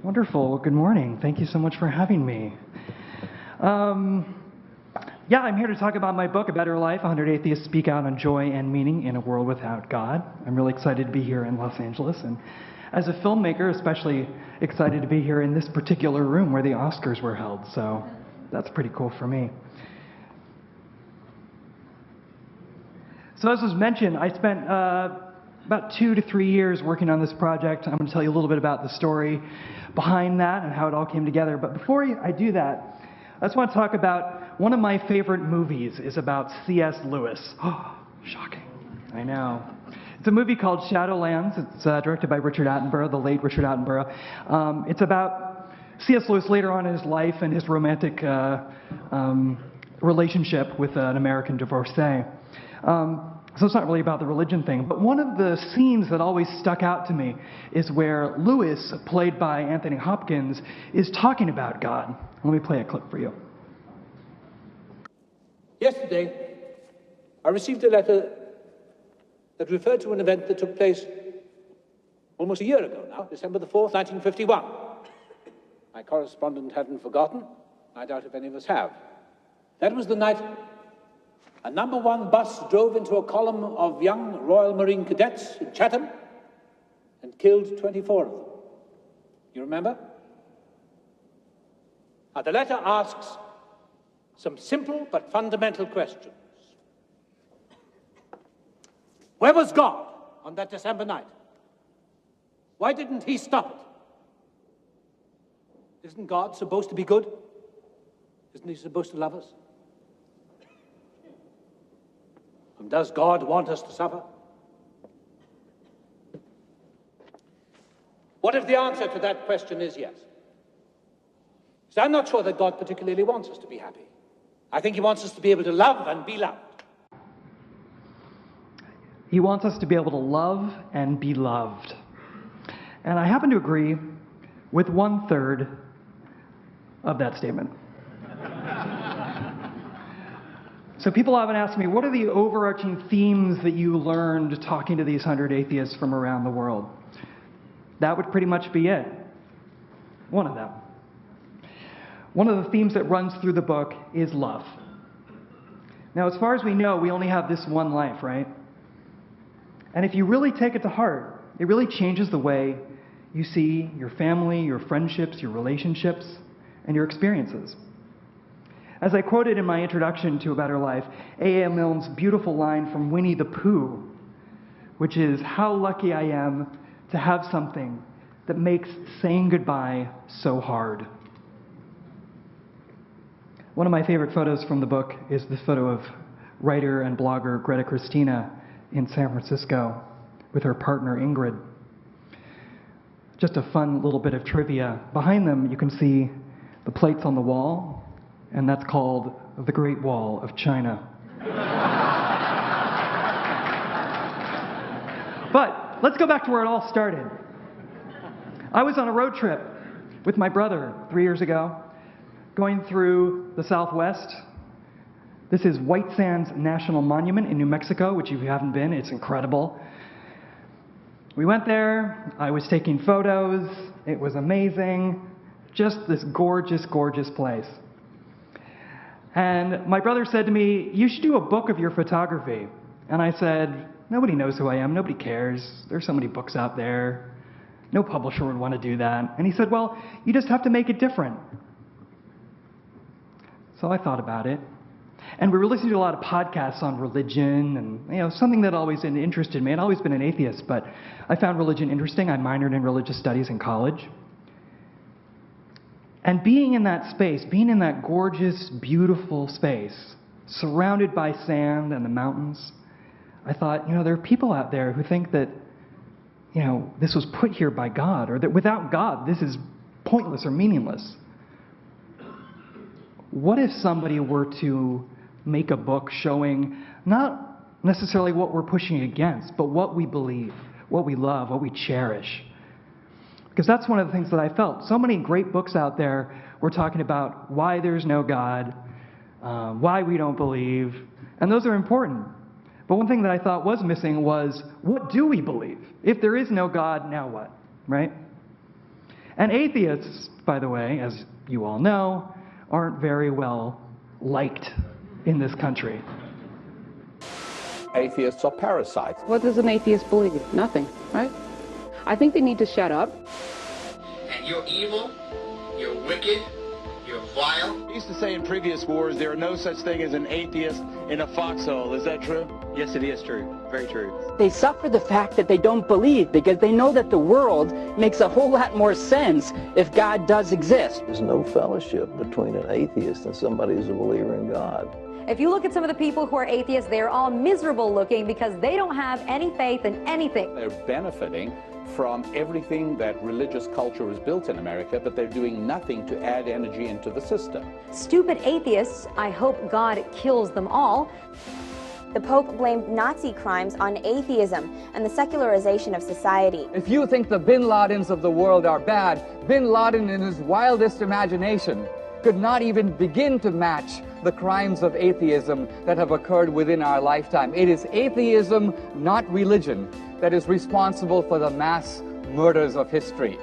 Wonderful. Well, good morning. Thank you so much for having me. I'm here to talk about my book, A Better Life, 100 Atheists Speak Out on Joy and Meaning in a World Without God. I'm really excited to be here in Los Angeles, and as a filmmaker, especially excited to be here in this particular room where the Oscars were held, so that's pretty cool for me. So as was mentioned, I spent about 2 to 3 years working on this project. I'm going to tell you a little bit about the story behind that and how it all came together. But before I do that, I just want to talk about one of my favorite movies is about C.S. Lewis. Oh, shocking. I know. It's a movie called Shadowlands. It's directed by Richard Attenborough, the late Richard Attenborough. It's about C.S. Lewis later on in his life and his romantic relationship with an American divorcee. So it's not really about the religion thing, but one of the scenes that always stuck out to me is where Lewis, played by Anthony Hopkins, is talking about God. Let me play a clip for you. Yesterday, I received a letter that referred to an event that took place almost a year ago now, December the 4th, 1951. My correspondent hadn't forgotten. I doubt if any of us have. That was the night a number 1 bus drove into a column of young Royal Marine cadets in Chatham and killed 24 of them. You remember? Now, the letter asks some simple but fundamental questions. Where was God on that December night? Why didn't he stop it? Isn't God supposed to be good? Isn't he supposed to love us? And does God want us to suffer? What if the answer to that question is yes? So I'm not sure that God particularly wants us to be happy. I think he wants us to be able to love and be loved. He wants us to be able to love and be loved. And I happen to agree with 1/3 of that statement. So people often ask me, what are the overarching themes that you learned talking to these 100 atheists from around the world? That would pretty much be it. One of them. One of the themes that runs through the book is love. Now, as far as we know, we only have this one life, right? And if you really take it to heart, it really changes the way you see your family, your friendships, your relationships, and your experiences. As I quoted in my introduction to A Better Life, A.A. Milne's beautiful line from Winnie the Pooh, which is, how lucky I am to have something that makes saying goodbye so hard. One of my favorite photos from the book is the photo of writer and blogger Greta Christina in San Francisco with her partner Ingrid. Just a fun little bit of trivia. Behind them, you can see the plates on the wall, and that's called the Great Wall of China. But let's go back to where it all started. I was on a road trip with my brother 3 years ago, going through the Southwest. This is White Sands National Monument in New Mexico, which if you haven't been, it's incredible. We went there, I was taking photos, it was amazing, just this gorgeous, gorgeous place. And my brother said to me, you should do a book of your photography. And I said, nobody knows who I am, nobody cares, there's so many books out there, no publisher would want to do that. And he said, well, you just have to make it different. So I thought about it. And we were listening to a lot of podcasts on religion and, something that always interested me. I'd always been an atheist, but I found religion interesting. I minored in religious studies in college. And being in that space, being in that gorgeous, beautiful space, surrounded by sand and the mountains, I thought, there are people out there who think that, this was put here by God, or that without God, this is pointless or meaningless. What if somebody were to make a book showing not necessarily what we're pushing against, but what we believe, what we love, what we cherish? Because that's one of the things that I felt. So many great books out there were talking about why there's no God, why we don't believe, and those are important. But one thing that I thought was missing was, what do we believe? If there is no God, now what, right? And atheists, by the way, as you all know, aren't very well liked in this country. Atheists are parasites. What does an atheist believe? Nothing, right? I think they need to shut up. And you're evil, you're wicked, you're vile. We used to say in previous wars, there are no such thing as an atheist in a foxhole. Is that true? Yes, it is true. Very true. They suffer the fact that they don't believe because they know that the world makes a whole lot more sense if God does exist. There's no fellowship between an atheist and somebody who's a believer in God. If you look at some of the people who are atheists, they're all miserable looking because they don't have any faith in anything. They're benefiting from everything that religious culture has built in America, but they're doing nothing to add energy into the system. Stupid atheists, I hope God kills them all. The Pope blamed Nazi crimes on atheism and the secularization of society. If you think the bin Ladens of the world are bad, bin Laden in his wildest imagination could not even begin to match the crimes of atheism that have occurred within our lifetime. It is atheism, not religion, that is responsible for the mass murders of history.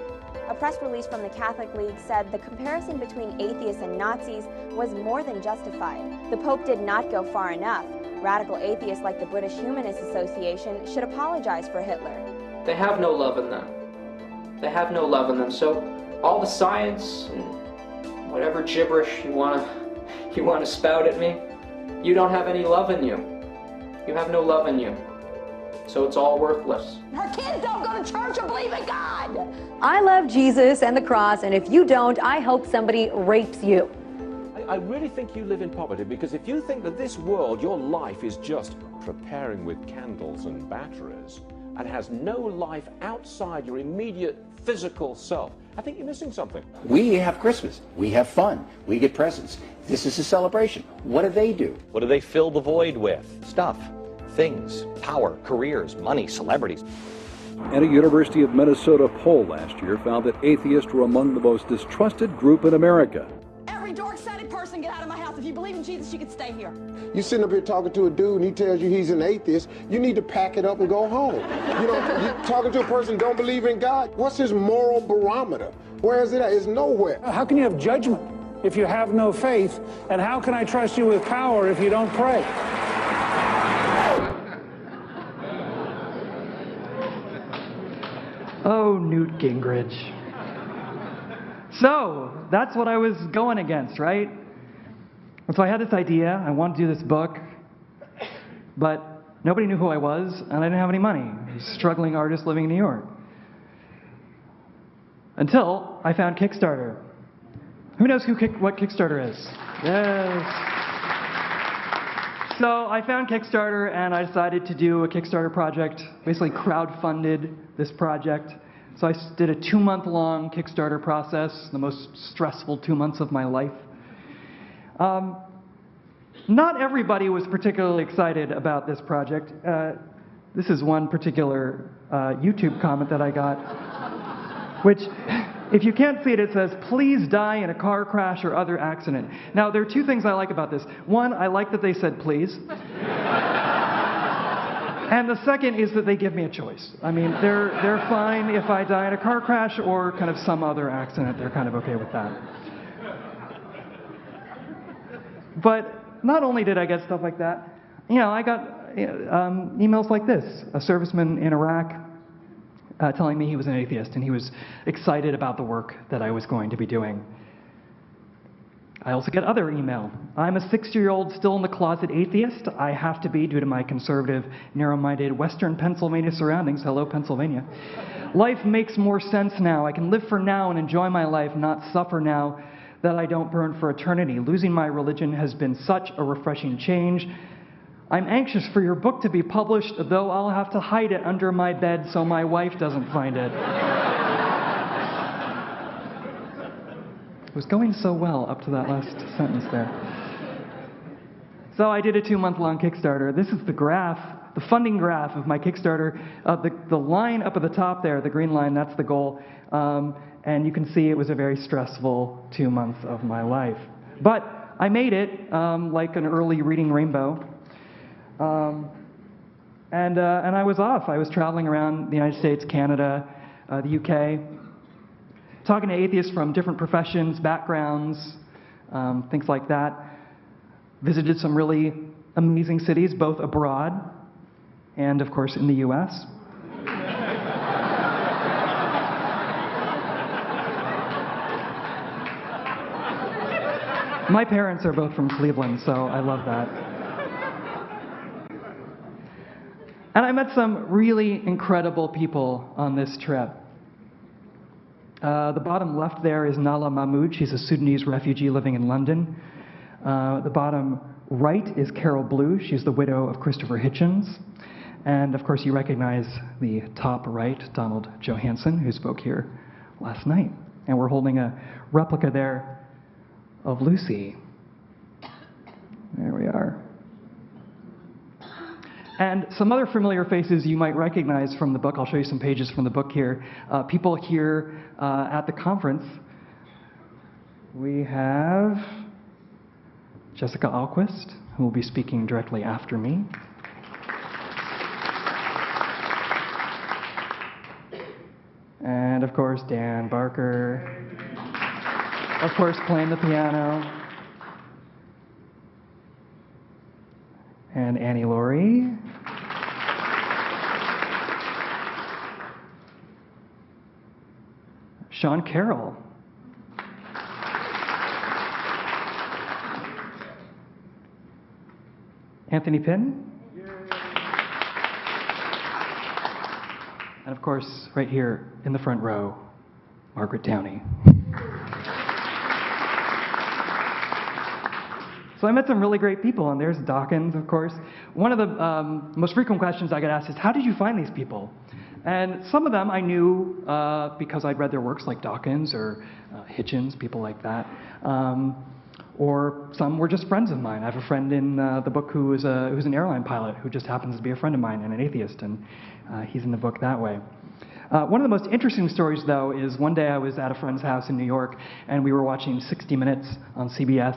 A press release from the Catholic League said the comparison between atheists and Nazis was more than justified. The Pope did not go far enough. Radical atheists like the British Humanist Association should apologize for Hitler. They have no love in them. They have no love in them. So all the science and whatever gibberish you want to spout at me, you don't have any love in you. You have no love in you. So it's all worthless. Her kids don't go to church or believe in God. I love Jesus and the cross, and if you don't, I hope somebody rapes you. I really think you live in poverty, because if you think that this world, your life is just preparing with candles and batteries and has no life outside your immediate physical self, I think you're missing something. We have Christmas. We have fun. We get presents. This is a celebration. What do they do? What do they fill the void with? Stuff, things, power, careers, money, celebrities. And a University of Minnesota poll last year found that atheists were among the most distrusted group in America. Every dork-sided person, get out of my house. If you believe in Jesus, you can stay here. You sitting up here talking to a dude and he tells you he's an atheist, you need to pack it up and go home. You know, you're talking to a person who don't believe in God. What's his moral barometer? Where is it at? It's nowhere. How can you have judgment if you have no faith? And how can I trust you with power if you don't pray? Oh, Newt Gingrich. So, that's what I was going against, right? And so I had this idea, I wanted to do this book, but nobody knew who I was, and I didn't have any money. I was a struggling artist living in New York. Until I found Kickstarter. Who knows what Kickstarter is? Yes. So I found Kickstarter, and I decided to do a Kickstarter project, basically crowdfunded this project. So I did a 2-month-long Kickstarter process, the most stressful 2 months of my life. Not everybody was particularly excited about this project. This is one particular YouTube comment that I got, which, if you can't see it, it says, "Please die in a car crash or other accident." Now, there are two things I like about this. One, I like that they said please. And the second is that they give me a choice. I mean, they're fine if I die in a car crash or kind of some other accident. They're kind of okay with that. But not only did I get stuff like that, you know, I got emails like this. A serviceman in Iraq telling me he was an atheist and he was excited about the work that I was going to be doing. I also get other email. I'm a 60-year-old still in the closet atheist. I have to be due to my conservative, narrow-minded Western Pennsylvania surroundings. Hello, Pennsylvania. Life makes more sense now. I can live for now and enjoy my life, not suffer now that I don't burn for eternity. Losing my religion has been such a refreshing change. I'm anxious for your book to be published, though I'll have to hide it under my bed so my wife doesn't find it. It was going so well up to that last sentence there. So I did a 2-month-long Kickstarter. This is the graph, the funding graph of my Kickstarter. The line up at the top there, the green line, that's the goal. And you can see it was a very stressful 2 months of my life. But I made it like an early reading rainbow. And I was off. I was traveling around the United States, Canada, the UK. talking to atheists from different professions, backgrounds, things like that. Visited some really amazing cities, both abroad and, of course, in the U.S. My parents are both from Cleveland, so I love that. And I met some really incredible people on this trip. The bottom left there is Nala Mahmood. She's a Sudanese refugee living in London. The bottom right is Carol Blue. She's the widow of Christopher Hitchens. And of course, you recognize the top right, Donald Johanson, who spoke here last night. And we're holding a replica there of Lucy. There we are. And some other familiar faces you might recognize from the book. I'll show you some pages from the book here. People here at the conference. We have Jessica Alquist, who will be speaking directly after me. And of course, Dan Barker. Of course, playing the piano. And Annie Laurie. Sean Carroll. Anthony Pinn. And of course, right here in the front row, Margaret Downey. So I met some really great people, and there's Dawkins, of course. One of the most frequent questions I get asked is, how did you find these people? And some of them I knew because I'd read their works, like Dawkins or Hitchens, people like that. Or some were just friends of mine. I have a friend in the book who's an airline pilot who just happens to be a friend of mine and an atheist, and he's in the book that way. One of the most interesting stories, though, is one day I was at a friend's house in New York, and we were watching 60 Minutes on CBS.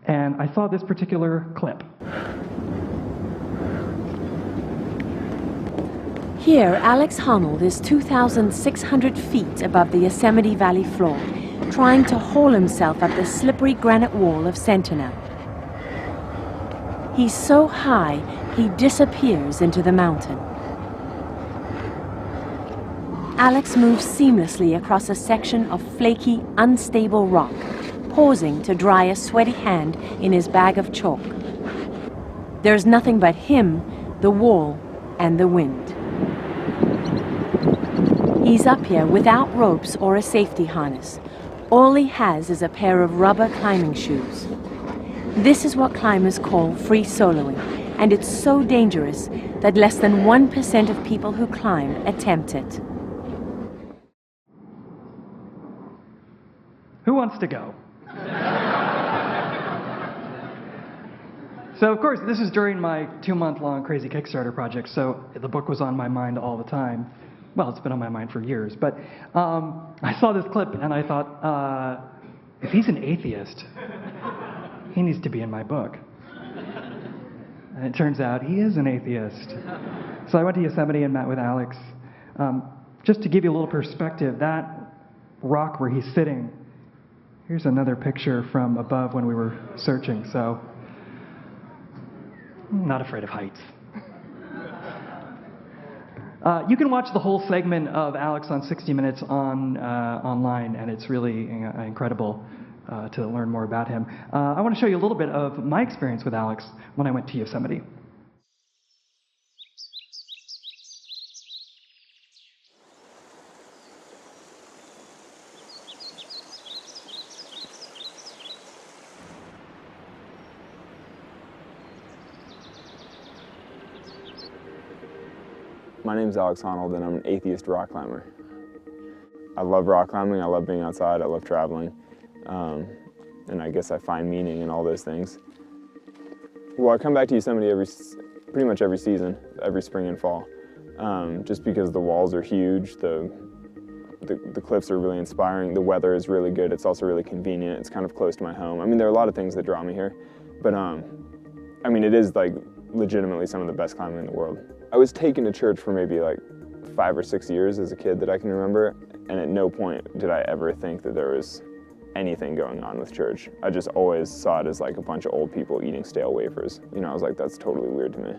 And I saw this particular clip. Here, Alex Honnold is 2,600 feet above the Yosemite Valley floor, trying to haul himself up the slippery granite wall of Sentinel. He's so high, he disappears into the mountain. Alex moves seamlessly across a section of flaky, unstable rock, pausing to dry a sweaty hand in his bag of chalk. There's nothing but him, the wall, and the wind. He's up here without ropes or a safety harness. All he has is a pair of rubber climbing shoes. This is what climbers call free soloing, and it's so dangerous that less than 1% of people who climb attempt it. Who wants to go? So, of course, this is during my 2-month-long crazy Kickstarter project, so the book was on my mind all the time. Well, it's been on my mind for years, but I saw this clip and I thought, if he's an atheist, he needs to be in my book. And it turns out he is an atheist. So I went to Yosemite and met with Alex. Just to give you a little perspective, that rock where he's sitting, here's another picture from above when we were searching, so I'm not afraid of heights. You can watch the whole segment of Alex on 60 Minutes online, and it's really incredible to learn more about him. I want to show you a little bit of my experience with Alex when I went to Yosemite. My name is Alex Honnold, and I'm an atheist rock climber. I love rock climbing, I love being outside, I love traveling, and I guess I find meaning in all those things. Well, I come back to Yosemite pretty much every season, every spring and fall, just because the walls are huge, the cliffs are really inspiring, the weather is really good, it's also really convenient, it's kind of close to my home. I mean, there are a lot of things that draw me here, but I mean, it is like legitimately some of the best climbing in the world. I was taken to church for maybe like 5 or 6 years as a kid that I can remember, and at no point did I ever think that there was anything going on with church. I just always saw it as like a bunch of old people eating stale wafers. You know, I was like, that's totally weird to me.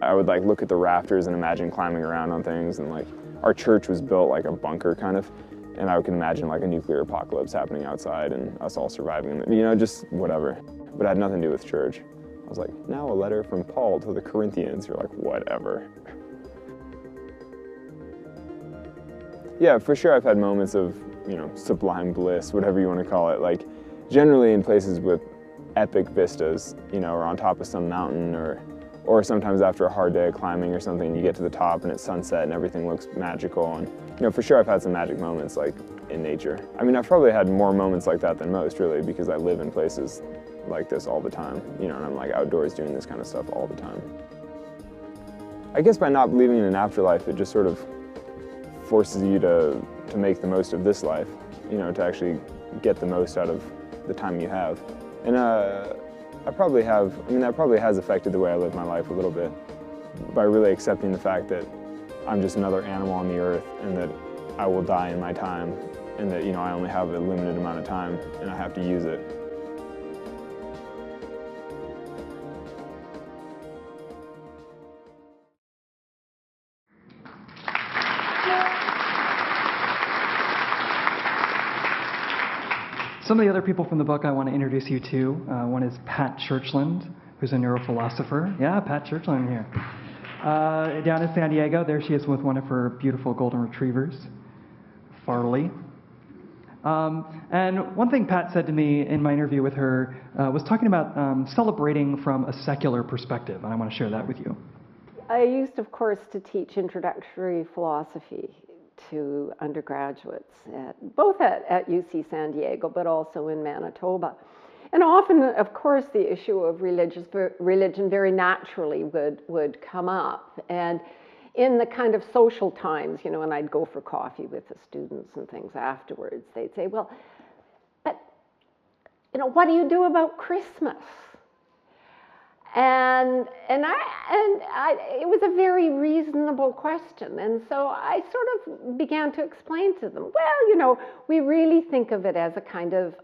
I would like look at the rafters and imagine climbing around on things, and like our church was built like a bunker kind of, and I can imagine like a nuclear apocalypse happening outside and us all surviving, you know, just whatever. But it had nothing to do with church. I was like, now a letter from Paul to the Corinthians. You're like, whatever. Yeah, for sure I've had moments of, you know, sublime bliss, whatever you want to call it. Like, generally in places with epic vistas, you know, or on top of some mountain, or sometimes after a hard day of climbing or something, you get to the top and it's sunset and everything looks magical. And, you know, for sure I've had some magic moments, like, in nature. I mean, I've probably had more moments like that than most, really, because I live in places like this all the time, you know, and I'm like outdoors doing this kind of stuff all the time. I guess by not believing in an afterlife, it just sort of forces you to make the most of this life, you know, to actually get the most out of the time you have. And that probably has affected the way I live my life a little bit, by really accepting the fact that I'm just another animal on the earth, and that I will die in my time, and that, you know, I only have a limited amount of time and I have to use it. Some of the other people from the book I want to introduce you to, one is Pat Churchland, who's a neurophilosopher. Yeah, Pat Churchland here. Down in San Diego, there she is with one of her beautiful golden retrievers, Farley. And one thing Pat said to me in my interview with her was talking about celebrating from a secular perspective, and I want to share that with you. I used, of course, to teach introductory philosophy to undergraduates, both at UC San Diego, but also in Manitoba. And often, of course, the issue of religion very naturally would come up. And in the kind of social times, you know, and I'd go for coffee with the students and things afterwards, they'd say, well, but, you know, what do you do about Christmas? And it was a very reasonable question. And so I sort of began to explain to them, well, you know, we really think of it as a kind of,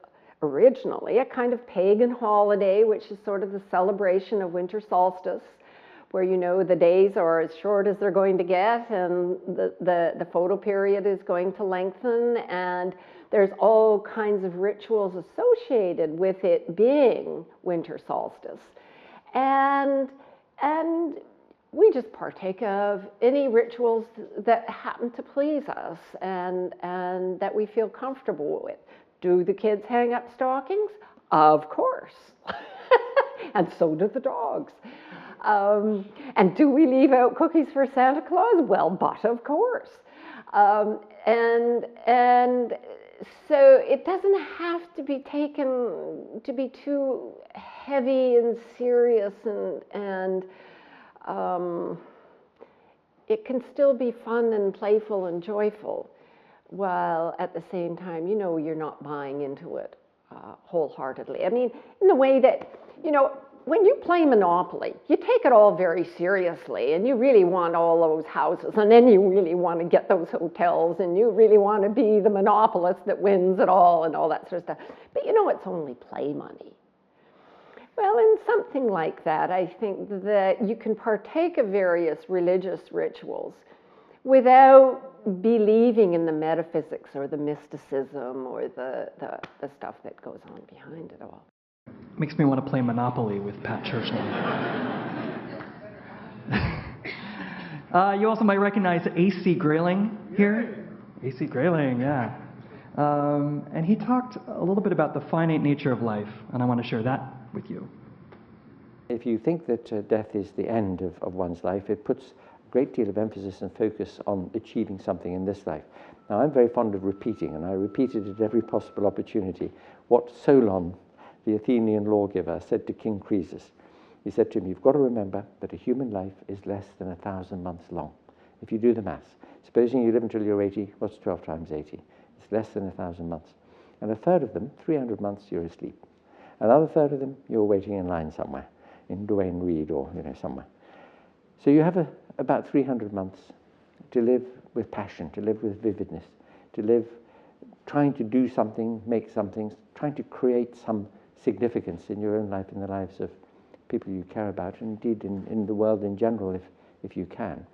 originally, a kind of pagan holiday, which is sort of the celebration of winter solstice, where, you know, the days are as short as they're going to get, and the photo period is going to lengthen, and there's all kinds of rituals associated with it being winter solstice. And we just partake of any rituals that happen to please us and that we feel comfortable with. Do the kids hang up stockings? Of course. And so do the dogs. And do we leave out cookies for Santa Claus? Well, but of course. And so it doesn't have to be taken to be too heavy and serious, and it can still be fun and playful and joyful, while at the same time, you know, you're not buying into it wholeheartedly. I mean, in the way that, you know, when you play Monopoly, you take it all very seriously, and you really want all those houses, and then you really want to get those hotels, and you really want to be the monopolist that wins it all and all that sort of stuff. But you know, it's only play money. Well, in something like that, I think that you can partake of various religious rituals without believing in the metaphysics or the mysticism or the stuff that goes on behind it all. Makes me want to play Monopoly with Pat Churchland. You also might recognize A.C. Grayling here. A.C. Grayling, yeah. And he talked a little bit about the finite nature of life, and I want to share that with you. If you think that death is the end of one's life, it puts a great deal of emphasis and focus on achieving something in this life. Now, I'm very fond of repeating, and I repeated at every possible opportunity, what Solon, the Athenian lawgiver, said to King Croesus. He said to him, you've got to remember that a human life is less than 1,000 months long. If you do the maths, supposing you live until you're 80, what's 12 times 80? It's less than 1,000 months. And a third of them, 300 months, you're asleep. Another third of them, you're waiting in line somewhere, in Duane Reade or, you know, somewhere. So you have about 300 months to live with passion, to live with vividness, to live trying to do something, make something, trying to create some significance in your own life, in the lives of people you care about, and indeed in the world in general, if you can.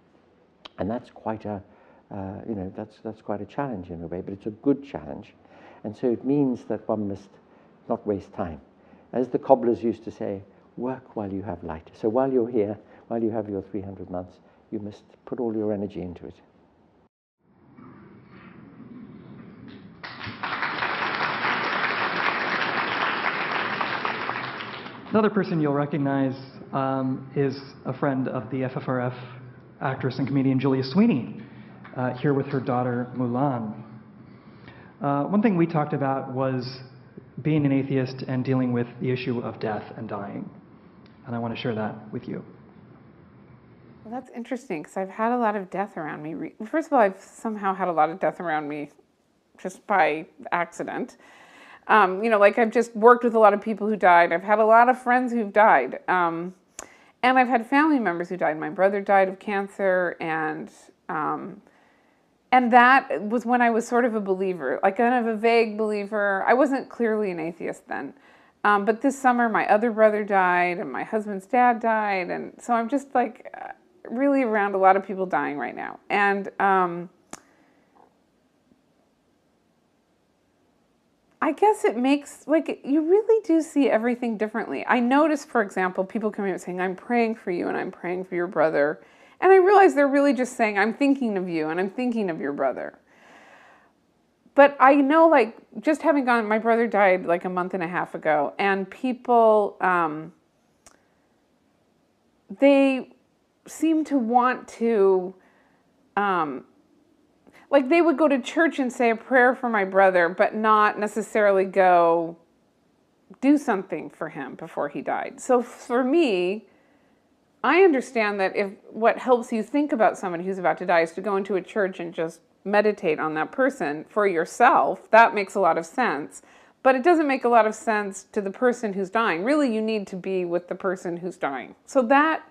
And that's quite a, that's quite a challenge in a way, but it's a good challenge. And so it means that one must not waste time. As the cobblers used to say, work while you have light. So while you're here, while you have your 300 months, you must put all your energy into it. Another person you'll recognize is a friend of the FFRF actress and comedian Julia Sweeney, here with her daughter Mulan. One thing we talked about was being an atheist and dealing with the issue of death and dying. And I want to share that with you. Well, that's interesting, because I've had a lot of death around me. First of all, I've somehow had a lot of death around me just by accident. Like I've just worked with a lot of people who died. I've had a lot of friends who've died. And I've had family members who died. My brother died of cancer, and that was when I was sort of a believer, like kind of a vague believer. I wasn't clearly an atheist then. But this summer, my other brother died, and my husband's dad died. And so I'm just like really around a lot of people dying right now. And I guess it makes, like, you really do see everything differently. I notice, for example, people coming up saying, I'm praying for you and I'm praying for your brother. And I realize they're really just saying, I'm thinking of you and I'm thinking of your brother. But I know, like, just having gone, my brother died like a month and a half ago, and people, they seem to want to, like they would go to church and say a prayer for my brother, but not necessarily go do something for him before he died. So for me, I understand that if what helps you think about somebody who's about to die is to go into a church and just meditate on that person for yourself, that makes a lot of sense. But it doesn't make a lot of sense to the person who's dying. Really, you need to be with the person who's dying. So that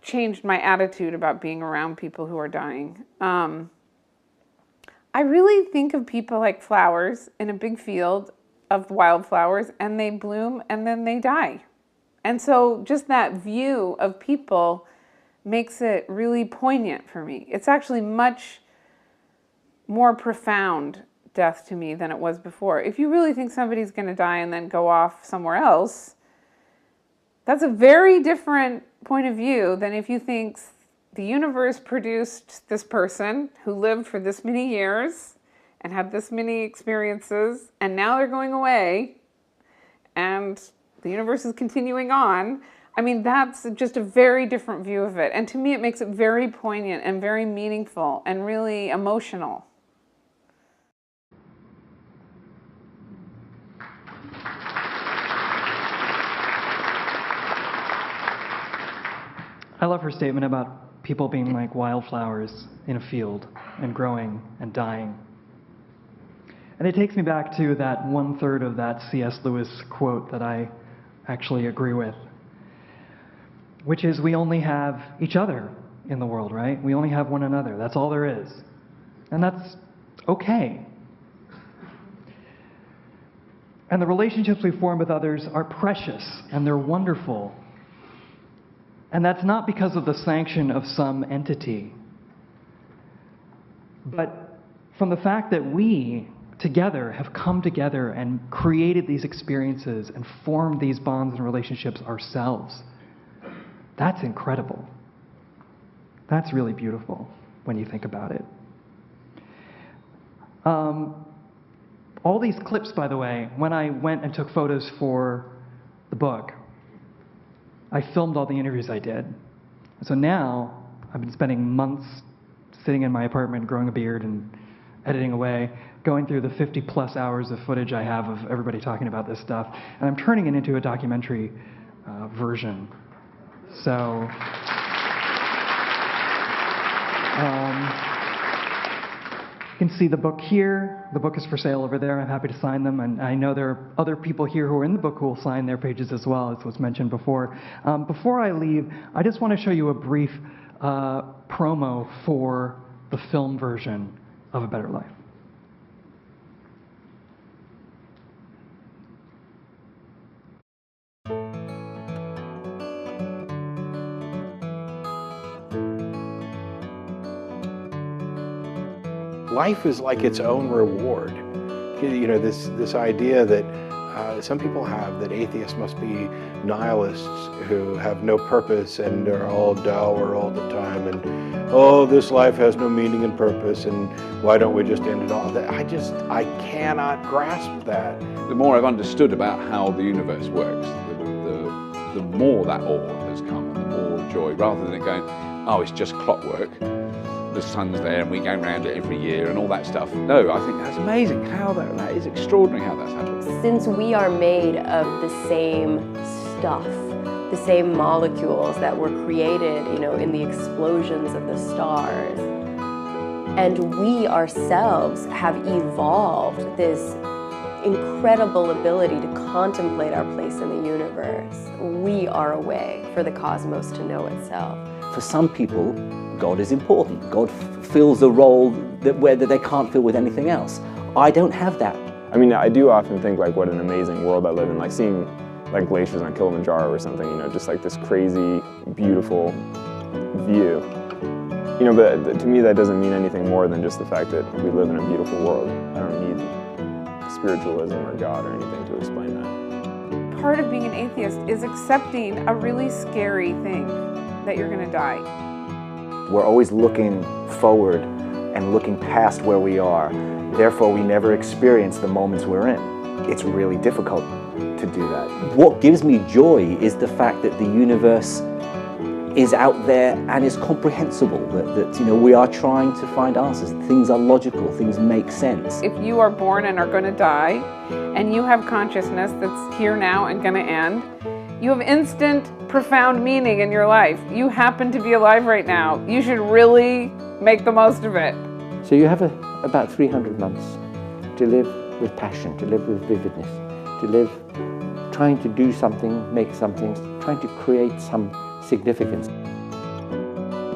changed my attitude about being around people who are dying. I really think of people like flowers in a big field of wildflowers, and they bloom and then they die. And so just that view of people makes it really poignant for me. It's actually much more profound death to me than it was before. If you really think somebody's going to die and then go off somewhere else, that's a very different point of view than if you think the universe produced this person who lived for this many years and had this many experiences, and now they're going away and the universe is continuing on. I mean, that's just a very different view of it. And to me, it makes it very poignant and very meaningful and really emotional. I love her statement about people being like wildflowers in a field and growing and dying. And it takes me back to that 1/3 of that C.S. Lewis quote that I actually agree with, which is we only have each other in the world, right? We only have one another. That's all there is. And that's okay. And the relationships we form with others are precious and they're wonderful. And that's not because of the sanction of some entity, but from the fact that we together have come together and created these experiences and formed these bonds and relationships ourselves. That's incredible. That's really beautiful when you think about it. All these clips, by the way, when I went and took photos for the book, I filmed all the interviews I did. So now I've been spending months sitting in my apartment, growing a beard and editing away, going through the 50+ hours of footage I have of everybody talking about this stuff, and I'm turning it into a documentary version. So you can see the book here. The book is for sale over there. I'm happy to sign them, and I know there are other people here who are in the book who will sign their pages as well, as was mentioned before. Before I leave, I just want to show you a brief promo for the film version of A Better Life. Life is like its own reward. You know, this idea that some people have that atheists must be nihilists who have no purpose and are all dour all the time, and oh, this life has no meaning and purpose, and why don't we just end it all? I cannot grasp that. The more I've understood about how the universe works, the more that awe has come, and the more joy, rather than it going, oh, it's just clockwork. The sun's there and we go around it every year and all that stuff. No, I think that's amazing. That is extraordinary how that's happened. Since we are made of the same stuff, the same molecules that were created, you know, in the explosions of the stars, and we ourselves have evolved this incredible ability to contemplate our place in the universe, we are a way for the cosmos to know itself. For some people, God is important. God fills a role where they can't fill with anything else. I don't have that. I mean, I do often think like what an amazing world I live in, like seeing like glaciers on Kilimanjaro or something, you know, just like this crazy, beautiful view. You know, but to me that doesn't mean anything more than just the fact that we live in a beautiful world. I don't need spiritualism or God or anything to explain that. Part of being an atheist is accepting a really scary thing, that you're going to die. We're always looking forward and looking past where we are. Therefore, we never experience the moments we're in. It's really difficult to do that. What gives me joy is the fact that the universe is out there and is comprehensible, that you know, we are trying to find answers. Things are logical, things make sense. If you are born and are going to die, and you have consciousness that's here now and going to end, you have instant, profound meaning in your life. You happen to be alive right now. You should really make the most of it. So you have about 300 months to live with passion, to live with vividness, to live trying to do something, make something, trying to create some significance.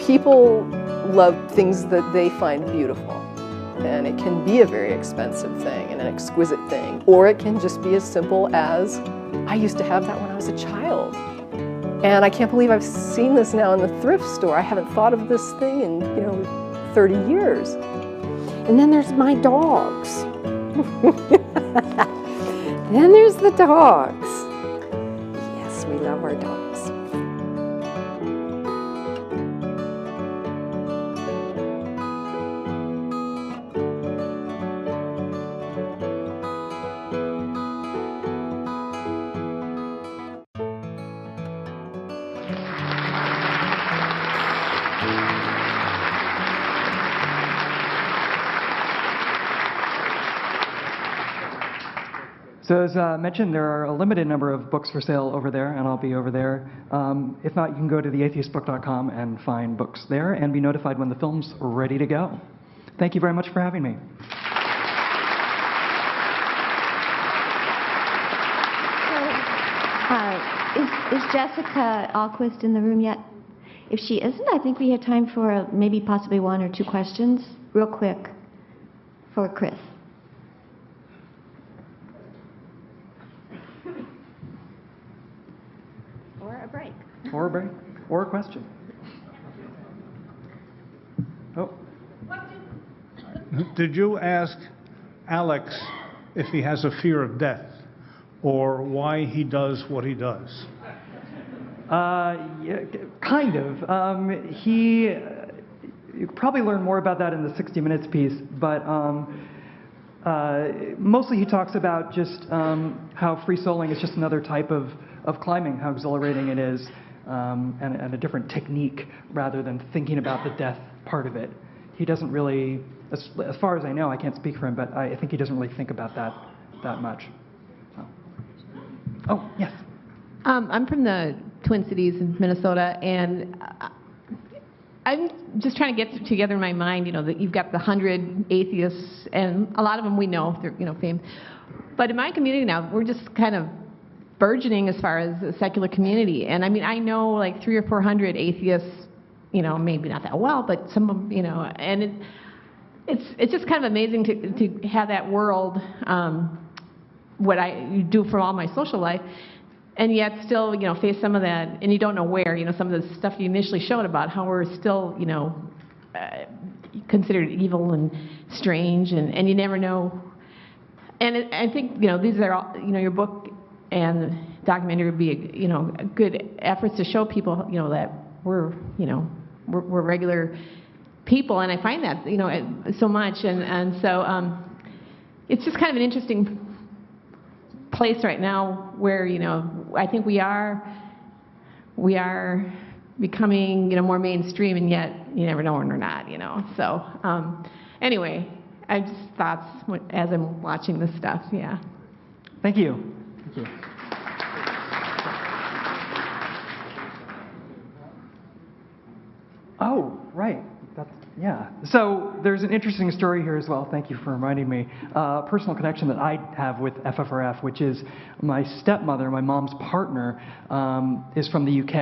People love things that they find beautiful. And it can be a very expensive thing and an exquisite thing. Or it can just be as simple as, I used to have that when I was a child. And I can't believe I've seen this now in the thrift store. I haven't thought of this thing in, 30 years. And then there's my dogs. Then there's the dogs. Yes, we love our dogs. So as mentioned, there are a limited number of books for sale over there, and I'll be over there. If not, you can go to theatheistbook.com and find books there and be notified when the film's ready to go. Thank you very much for having me. Is Jessica Alquist in the room yet? If she isn't, I think we have time for maybe possibly one or two questions, real quick, for Chris. Or a break. Or a break. Or a question. Oh. Did you ask Alex if he has a fear of death or why he does what he does? Yeah, kind of. You probably learn more about that in the 60 Minutes piece, but mostly he talks about just how free soloing is just another type of climbing, how exhilarating it is, and a different technique rather than thinking about the death part of it. He doesn't really, as far as I know, I can't speak for him, but I think he doesn't really think about that much. So. Oh, yes. I'm from the Twin Cities in Minnesota, and I'm just trying to get together in my mind, that you've got the 100 atheists, and a lot of them we know, they're, famous. But in my community now, we're just kind of burgeoning as far as the secular community. And I mean, I know like 300 or 400 atheists, you know, maybe not that well, but some of them, you know, and it's just kind of amazing to have that world, what I do for all my social life, and yet still, you know, face some of that, and you don't know where, you know, some of the stuff you initially showed about how we're still, you know, considered evil and strange, and you never know. And I think, you know, these are all, you know, your book and the documentary would be, you know, good efforts to show people, you know, that we're, you know, we're regular people, and I find that, you know, so much, and so it's just kind of an interesting place right now where, you know, I think we are becoming, you know, more mainstream, and yet you never know when we're not, you know. So anyway, I just thoughts as I'm watching this stuff. Yeah. Thank you. Thank you. Oh, right. Yeah. So there's an interesting story here as well. Thank you for reminding me. Personal connection that I have with FFRF, which is my stepmother, my mom's partner, is from the UK.